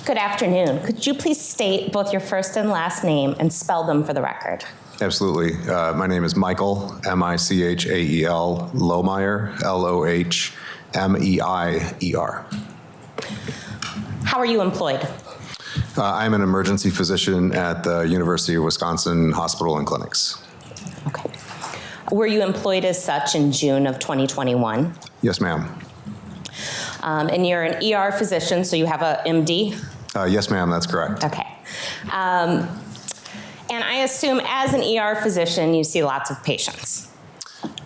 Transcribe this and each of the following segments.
Good afternoon. Could you please state both your first and last name and spell them for the record? Absolutely. My name is Michael, M-I-C-H-A-E-L, Lohmeier, L-O-H-M-E-I-E-R. How are you employed? I'm an emergency physician at the University of Wisconsin Hospital and Clinics. Okay. Were you employed as such in June of 2021? Yes, ma'am. And you're an ER physician, so you have a MD? Yes, ma'am, that's correct. Okay. And I assume as an ER physician, you see lots of patients.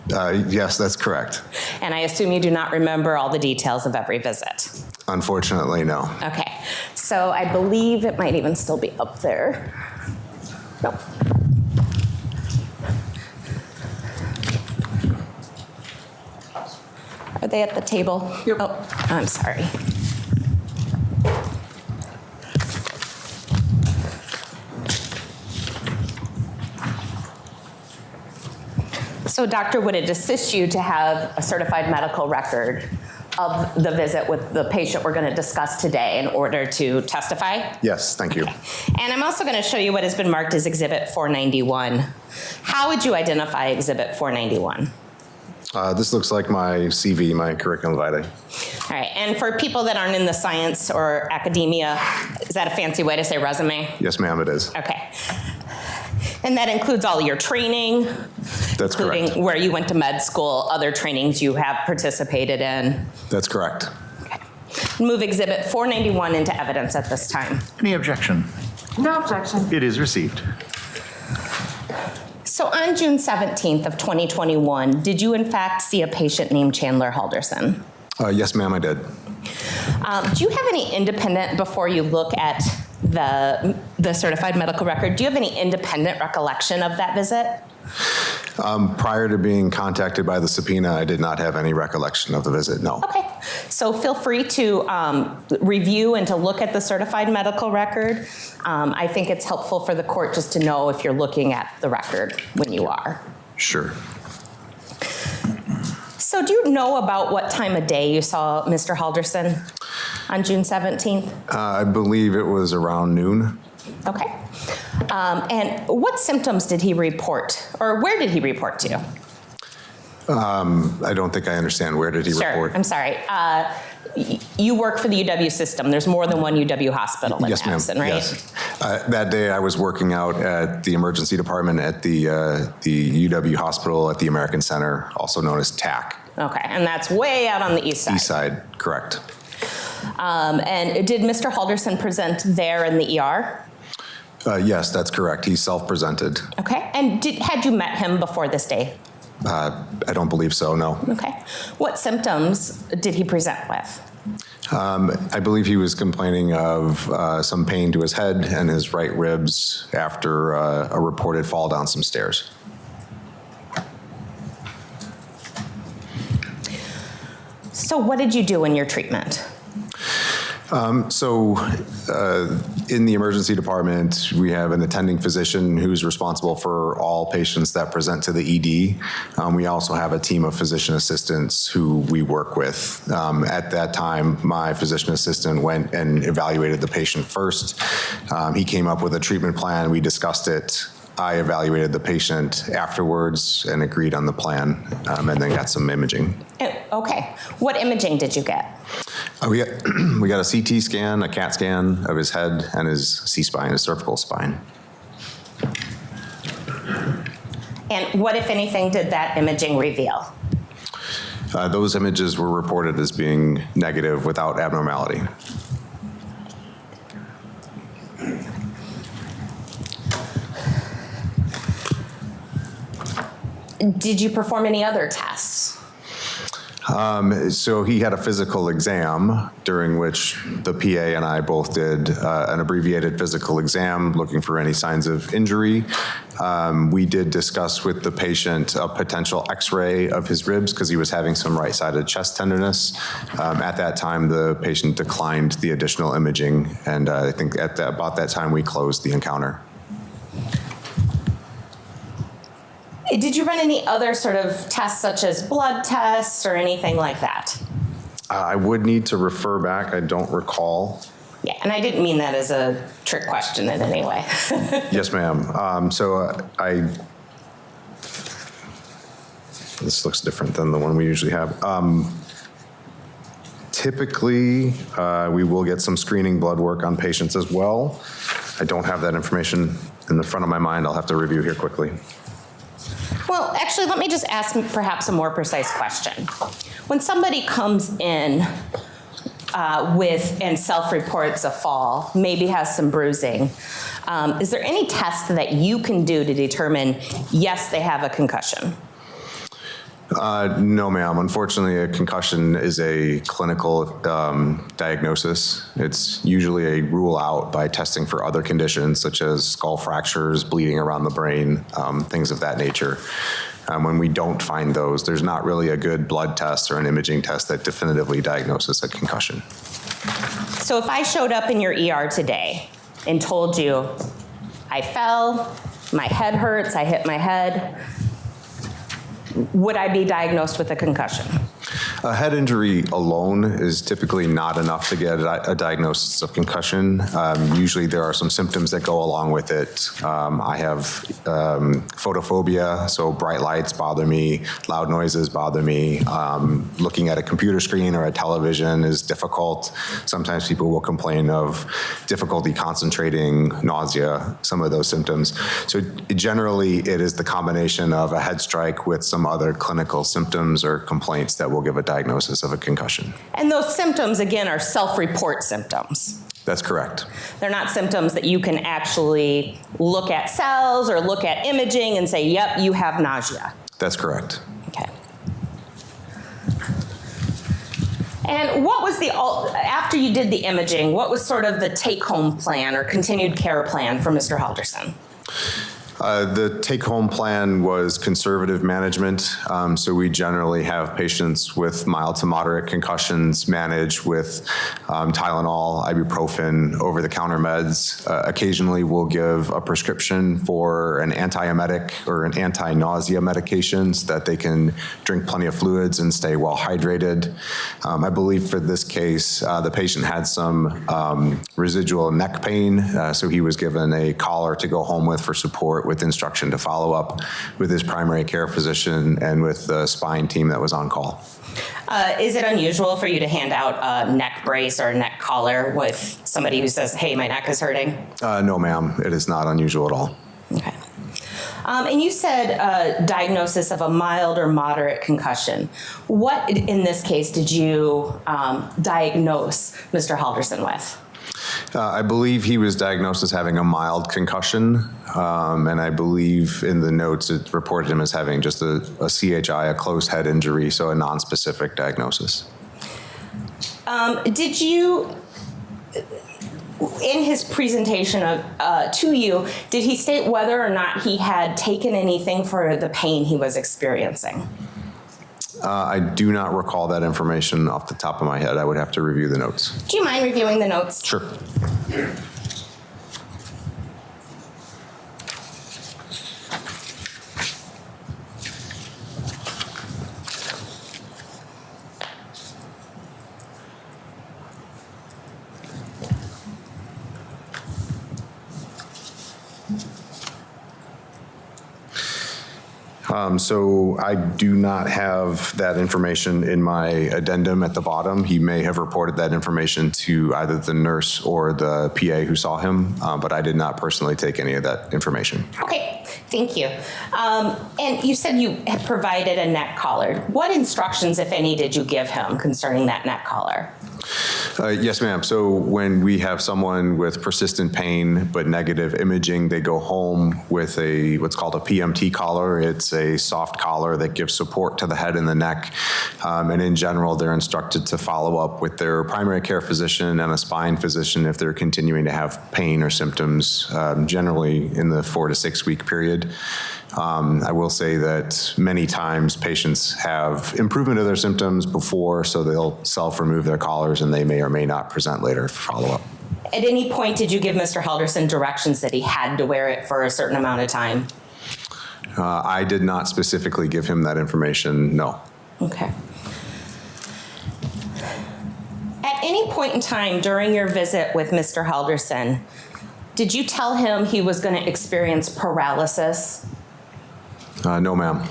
Yes, that's correct. And I assume you do not remember all the details of every visit. Unfortunately, no. Okay. So I believe it might even still be up there. No. Are they at the table? Yep. Oh, I'm sorry. So, doctor, would it assist you to have a certified medical record of the visit with the patient we're going to discuss today in order to testify? Yes, thank you. Okay. And I'm also going to show you what has been marked as Exhibit 491. How would you identify Exhibit 491? This looks like my CV, my curriculum vitae. All right, and for people that aren't in the science or academia, is that a fancy way to say resume? Yes, ma'am, it is. Okay. And that includes all your training? That's including correct. Where you went to med school, other trainings you have participated in? That's correct. Okay. Move Exhibit 491 into evidence at this time. Any objection? No objection. It is received. So on June 17th of 2021, did you in fact see a patient named Chandler Halderson? Yes, ma'am, I did. Do you have any independent, before you look at the certified medical record, do you have any independent recollection of that visit? Prior to being contacted by the subpoena, I did not have any recollection of the visit, no. Okay, so feel free to review and to look at the certified medical record. I think it's helpful for the court just to know if you're looking at the record when you are. Sure. So do you know about what time of day you saw Mr. Halderson on June 17th? I believe it was around noon. Okay. And what symptoms did he report, or where did he report to? I don't think I understand. Where did he report? Sure, I'm sorry. You work for the UW system. There's more than one UW hospital in Yes, ma'am. Madison, right? Yes. That day I was working out at the emergency department at the UW hospital at the American Center, also known as TAC. Okay, and that's way out on the east side. East side, correct. And did Mr. Halderson present there in the ER? Yes, that's correct. He self-presented. Okay, and had you met him before this day? I don't believe so, no. Okay. What symptoms did he present with? I believe he was complaining of some pain to his head and his right ribs after a reported fall down some stairs. So what did you do in your treatment? In the emergency department, we have an attending physician who's responsible for all patients that present to the ED. We also have a team of physician assistants who we work with. At that time, my physician assistant went and evaluated the patient first. He came up with a treatment plan. We discussed it. I evaluated the patient afterwards and agreed on the plan, and then got some imaging. Okay. What imaging did you get? We got a CT scan, a CAT scan of his head and his C-spine, his cervical spine. And what, if anything, did that imaging reveal? Those images were reported as being negative without abnormality. Did you perform any other tests? So he had a physical exam during which the PA and I both did an abbreviated physical exam looking for any signs of injury. We did discuss with the patient a potential x-ray of his ribs because he was having some right-sided chest tenderness. At that time, the patient declined the additional imaging, and I think at about that time we closed the encounter. Did you run any other sort of tests, such as blood tests or anything like that? I would need to refer back. I don't recall. Yeah, and I didn't mean that as a trick question in any way. Yes, ma'am. This looks different than the one we usually have. Typically, we will get some screening blood work on patients as well. I don't have that information in the front of my mind. I'll have to review here quickly. Well, actually, let me just ask perhaps a more precise question. When somebody comes in and self-reports a fall, maybe has some bruising, is there any test that you can do to determine, yes, they have a concussion? No, ma'am. Unfortunately, a concussion is a clinical diagnosis. It's usually a rule out by testing for other conditions such as skull fractures, bleeding around the brain, things of that nature. When we don't find those, there's not really a good blood test or an imaging test that definitively diagnoses a concussion. So if I showed up in your ER today and told you, I fell, my head hurts, I hit my head, would I be diagnosed with a concussion? A head injury alone is typically not enough to get a diagnosis of concussion. Usually there are some symptoms that go along with it. I have photophobia, so bright lights bother me, loud noises bother me. Looking at a computer screen or a television is difficult. Sometimes people will complain of difficulty concentrating, nausea, some of those symptoms. So generally it is the combination of a head strike with some other clinical symptoms or complaints that will give a diagnosis of a concussion. And those symptoms, again, are self-report symptoms. That's correct. They're not symptoms that you can actually look at cells or look at imaging and say, yep, you have nausea. That's correct. Okay. And what was after you did the imaging, what was sort of the take-home plan or continued care plan for Mr. Halderson? The take-home plan was conservative management. So we generally have patients with mild to moderate concussions managed with Tylenol, ibuprofen, over-the-counter meds. Occasionally we'll give a prescription for an antiemetic or an anti-nausea medication so that they can drink plenty of fluids and stay well hydrated. I believe for this case, the patient had some residual neck pain, so he was given a collar to go home with for support with instruction to follow up with his primary care physician and with the spine team that was on call. Is it unusual for you to hand out a neck brace or a neck collar with somebody who says, hey, my neck is hurting? No, ma'am. It is not unusual at all. Okay. And you said diagnosis of a mild or moderate concussion. What, in this case, did you diagnose Mr. Halderson with? I believe he was diagnosed as having a mild concussion, and I believe in the notes it reported him as having just a CHI, a closed head injury, so a non-specific diagnosis. Did you, in his presentation to you, did he state whether or not he had taken anything for the pain he was experiencing? I do not recall that information off the top of my head. I would have to review the notes. Do you mind reviewing the notes? Sure. So I do not have that information in my addendum at the bottom. He may have reported that information to either the nurse or the PA who saw him, but I did not personally take any of that information. Okay, thank you. And you said you had provided a neck collar. What instructions, if any, did you give him concerning that neck collar? Yes, ma'am. So when we have someone with persistent pain but negative imaging, they go home with what's called a PMT collar. It's a soft collar that gives support to the head and the neck. And in general, they're instructed to follow up with their primary care physician and a spine physician if they're continuing to have pain or symptoms, generally in the 4 to 6 week period. I will say that many times patients have improvement of their symptoms before, so they'll self-remove their collars and they may or may not present later for follow-up. At any point, did you give Mr. Halderson directions that he had to wear it for a certain amount of time? I did not specifically give him that information, no. Okay. At At any point in time during your visit with Mr. Halderson, did you tell him he was going to experience paralysis? No, ma'am.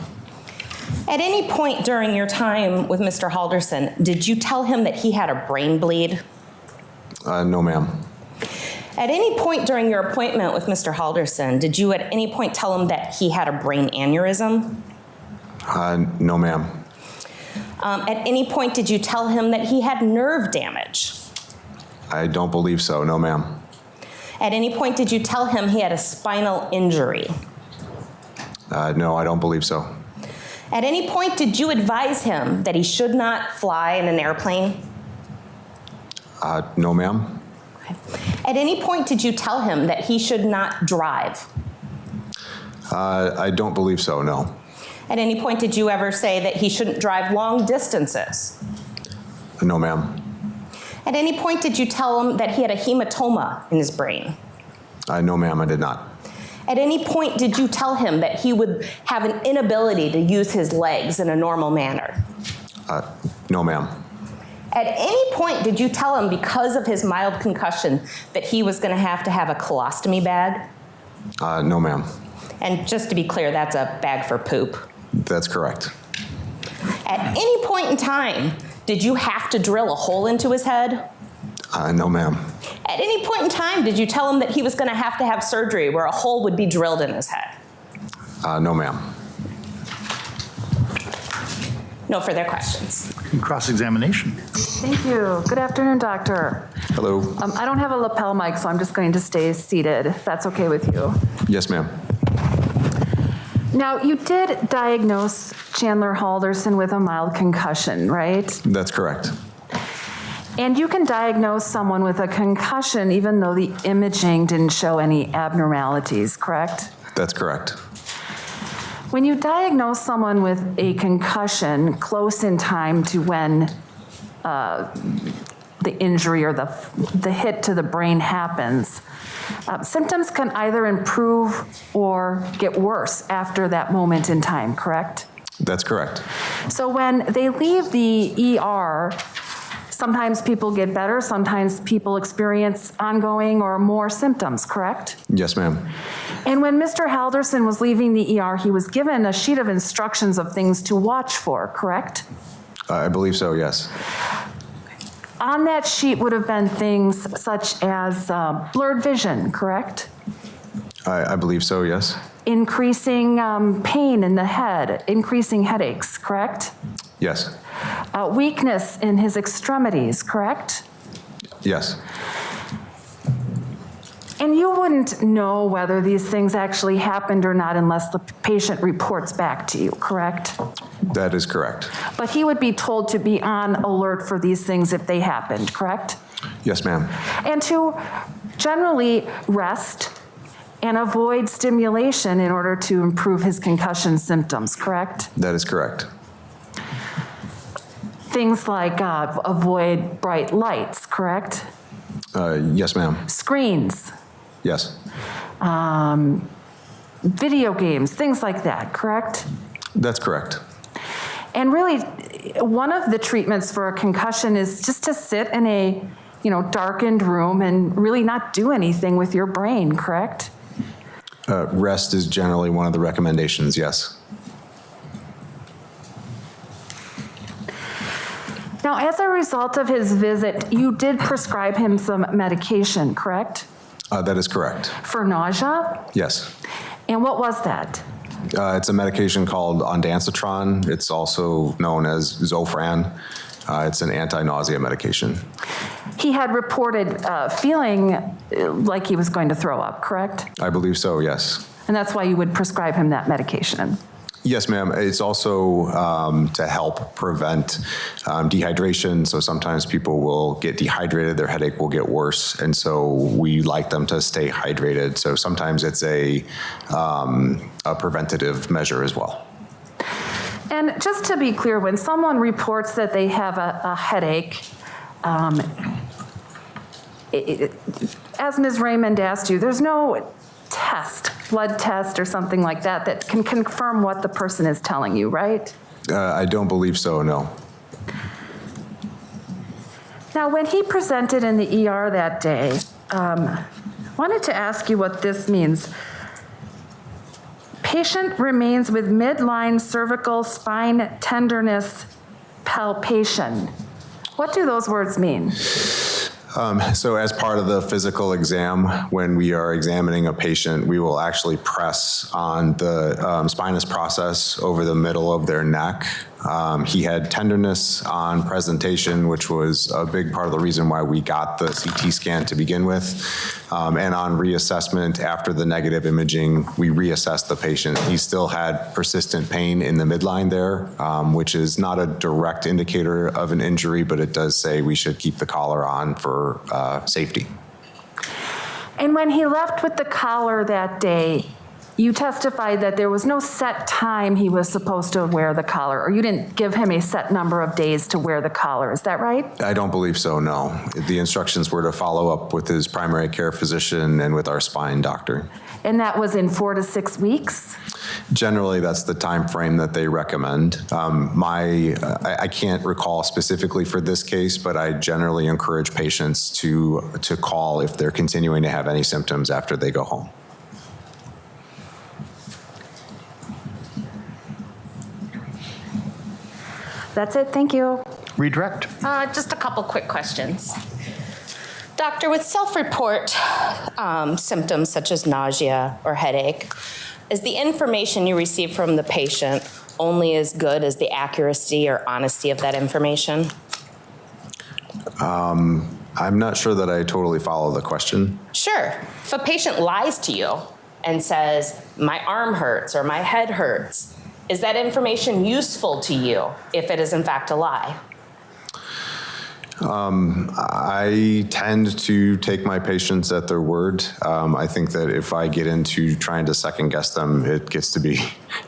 At any point during your time with Mr. Halderson, did you tell him that he had a brain bleed? No, ma'am. At any point during your appointment with Mr. Halderson, did you at any point tell him that he had a brain aneurysm? No, ma'am. At any point did you tell him that he had nerve damage? I don't believe so. No, ma'am. At any point did you tell him he had a spinal injury? No, I don't believe so. At any point did you advise him that he should not fly in an airplane? No, ma'am. At any point did you tell him that he should not drive? I don't believe so, no. At any point did you ever say that he shouldn't drive long distances? No, ma'am. At any point did you tell him that he had a hematoma in his brain? No, ma'am, I did not. At any point did you tell him that he would have an inability to use his legs in a normal manner? No, ma'am. At any point did you tell him because of his mild concussion that he was going to have a colostomy bag? No, ma'am. And just to be clear, that's a bag for poop. That's correct. At any point in time, did you have to drill a hole into his head? No, ma'am. At any point in time, did you tell him that he was going to have surgery where a hole would be drilled in his head? No, ma'am. No further questions. Cross-examination. Thank you. Good afternoon, doctor. Hello. I don't have a lapel mic, so I'm just going to stay seated, if that's okay with you. Yes, ma'am. Now, you did diagnose Chandler Halderson with a mild concussion, right? That's correct. And you can diagnose someone with a concussion even though the imaging didn't show any abnormalities, correct? That's correct. When you diagnose someone with a concussion close in time to when the injury or the hit to the brain happens, symptoms can either improve or get worse after that moment in time, correct? That's correct. So when they leave the ER, sometimes people get better, sometimes people experience ongoing or more symptoms, correct? Yes, ma'am. And when Mr. Halderson was leaving the ER, he was given a sheet of instructions of things to watch for, correct? I believe so, yes. On that sheet would have been things such as blurred vision, correct? I believe so, yes. Increasing pain in the head, increasing headaches, correct? Yes. Weakness in his extremities, correct? Yes. And you wouldn't know whether these things actually happened or not unless the patient reports back to you, correct? That is correct. But he would be told to be on alert for these things if they happened, correct? Yes, ma'am. And to generally rest and avoid stimulation in order to improve his concussion symptoms, correct? That is correct. Things like avoid bright lights, correct? Yes, ma'am. Screens, Yes. video games, things like that, correct? That's correct. And really, one of the treatments for a concussion is just to sit in a, darkened room and really not do anything with your brain, correct? Rest is generally one of the recommendations, yes. Now, as a result of his visit, you did prescribe him some medication, correct? That is correct. For nausea? Yes. And what was that? It's a medication called ondansetron. It's also known as Zofran. It's an anti-nausea medication. He had reported feeling like he was going to throw up, correct? I believe so, yes. And that's why you would prescribe him that medication. Yes, ma'am. It's also to help prevent dehydration. So sometimes people will get dehydrated, their headache will get worse, and so we like them to stay hydrated. So sometimes it's a preventative measure as well. And just to be clear, when someone reports that they have a headache, as Ms. Raymond asked you, there's no blood test or something like that that can confirm what the person is telling you, right? I don't believe so, no. Now, when he presented in the ER that day, wanted to ask you what this means. Patient remains with midline cervical spine tenderness palpation. What do those words mean? So as part of the physical exam, when we are examining a patient, we will actually press on the spinous process over the middle of their neck. He had tenderness on presentation, which was a big part of the reason why we got the CT scan to begin with. And on reassessment after the negative imaging, we reassessed the patient. He still had persistent pain in the midline there, which is not a direct indicator of an injury, but it does say we should keep the collar on for safety. And when he left with the collar that day, you testified that there was no set time he was supposed to wear the collar, or you didn't give him a set number of days to wear the collar. Is that right? I don't believe so, no. The instructions were to follow up with his primary care physician and with our spine doctor. And that was in 4 to 6 weeks? Generally, that's the time frame that they recommend. I can't recall specifically for this case, but I generally encourage patients to call if they're continuing to have any symptoms after they go home. That's it, thank you. Redirect. Just a couple quick questions. Doctor, with self-report symptoms such as nausea or headache, is the information you receive from the patient only as good as the accuracy or honesty of that information? I'm not sure that I totally follow the question. Sure. If a patient lies to you and says, my arm hurts or my head hurts, is that information useful to you if it is in fact a lie? I tend to take my patients at their word. I think that if I get into trying to second guess them, it gets to be,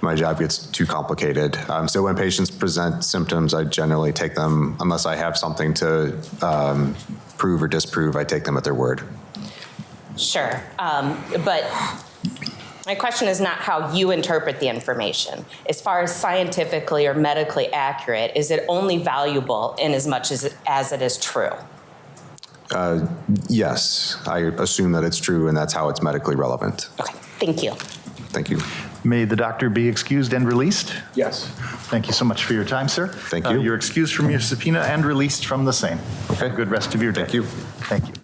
my job gets too complicated. So when patients present symptoms, I generally take them, unless I have something to prove or disprove, I take them at their word. Sure, but my question is not how you interpret the information. As far as scientifically or medically accurate, is it only valuable in as much as it is true? Yes, I assume that it's true and that's how it's medically relevant. Okay, thank you. Thank you. May the doctor be excused and released? Yes. Thank you so much for your time, sir. Thank you. You're excused from your subpoena and released from the same. Okay. Have a good rest of your day. Thank you. Thank you.